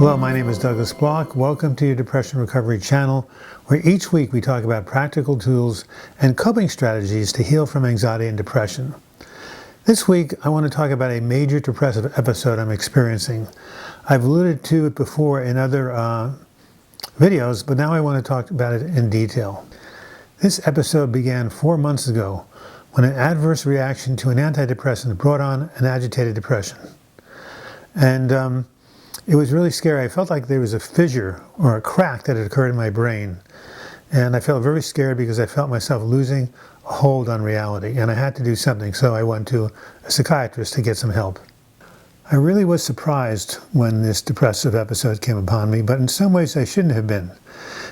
Hello, my name is Douglas Bloch. Welcome to your Depression Recovery channel, where each week we talk about practical tools and coping strategies to heal from anxiety and depression. This week, I want to talk about a major depressive episode I'm experiencing. I've alluded to it before in other videos, but now I want to talk about it in detail. This episode began 4 months ago when an adverse reaction to an antidepressant brought on an agitated depression. And it was really scary. I felt like there was a fissure or a crack that had occurred in my brain. And I felt very scared because I felt myself losing a hold on reality. And I had to do something, so I went to a psychiatrist to get some help. I really was surprised when this depressive episode came upon me, but in some ways I shouldn't have been.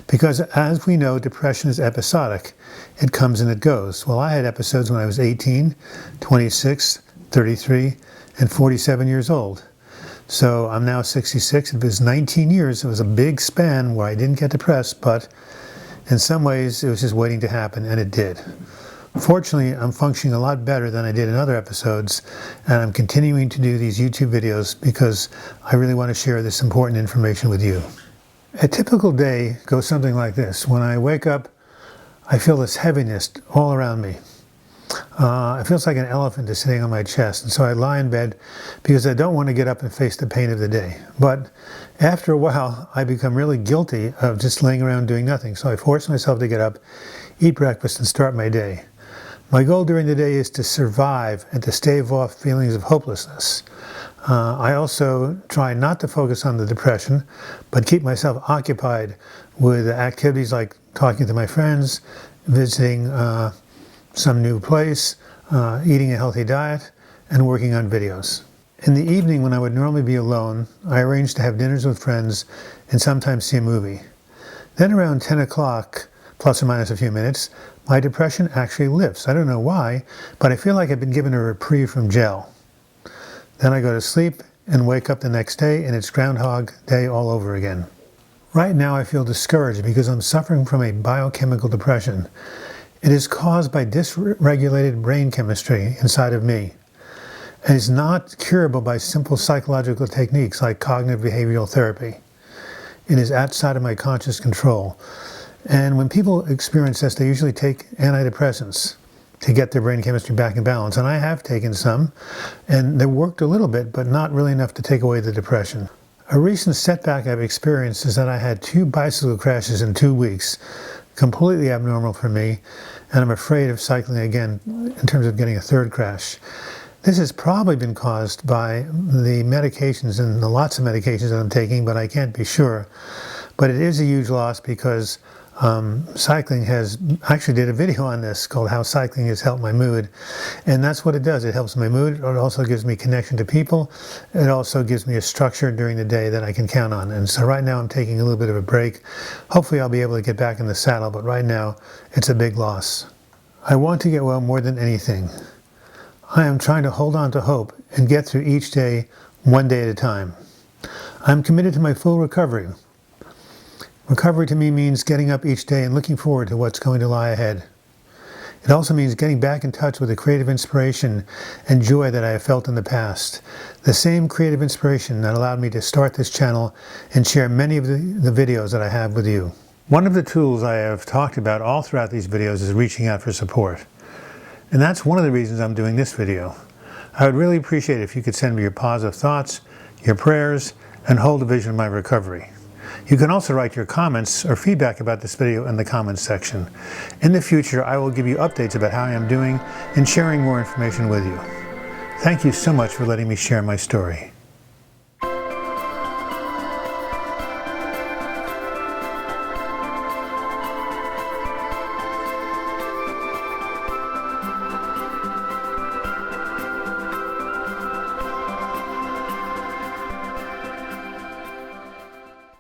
Because as we know, depression is episodic. It comes and it goes. Well, I had episodes when I was 18, 26, 33, and 47 years old. So I'm now 66. It was 19 years. It was a big span where I didn't get depressed, but in some ways it was just waiting to happen, and it did. Fortunately, I'm functioning a lot better than I did in other episodes, and I'm continuing to do these YouTube videos because I really want to share this important information with you. A typical day goes something like this. When I wake up, I feel this heaviness all around me. It feels like an elephant is sitting on my chest, and so I lie in bed because I don't want to get up and face the pain of the day. But after a while, I become really guilty of just laying around doing nothing, so I force myself to get up, eat breakfast, and start my day. My goal during the day is to survive and to stave off feelings of hopelessness. I also try not to focus on the depression, but keep myself occupied with activities like talking to my friends, visiting some new place, eating a healthy diet, and working on videos. In the evening, when I would normally be alone, I arrange to have dinners with friends and sometimes see a movie. Then around 10 o'clock, plus or minus a few minutes, my depression actually lifts. I don't know why, but I feel like I've been given a reprieve from jail. Then I go to sleep and wake up the next day, and it's Groundhog Day all over again. Right now I feel discouraged because I'm suffering from a biochemical depression. It is caused by dysregulated brain chemistry inside of me, and is not curable by simple psychological techniques like cognitive behavioral therapy. It is outside of my conscious control. And when people experience this, they usually take antidepressants to get their brain chemistry back in balance. And I have taken some, and they worked a little bit, but not really enough to take away the depression. A recent setback I've experienced is that I had 2 bicycle crashes in 2 weeks. Completely abnormal for me, and I'm afraid of cycling again in terms of getting a third crash. This has probably been caused by the medications and the lots of medications that I'm taking, but I can't be sure. But it is a huge loss because cycling has actually did a video on this called How Cycling Has Helped My Mood, and that's what it does. It helps my mood. It also gives me connection to people. It also gives me a structure during the day that I can count on. And so right now I'm taking a little bit of a break. Hopefully I'll be able to get back in the saddle, but right now it's a big loss. I want to get well more than anything. I am trying to hold on to hope and get through each day, one day at a time. I'm committed to my full recovery. Recovery to me means getting up each day and looking forward to what's going to lie ahead. It also means getting back in touch with the creative inspiration and joy that I have felt in the past. The same creative inspiration that allowed me to start this channel and share many of the videos that I have with you. One of the tools I have talked about all throughout these videos is reaching out for support. And that's one of the reasons I'm doing this video. I would really appreciate it if you could send me your positive thoughts, your prayers, and hold the vision of my recovery. You can also write your comments or feedback about this video in the comments section. In the future, I will give you updates about how I am doing and sharing more information with you. Thank you so much for letting me share my story.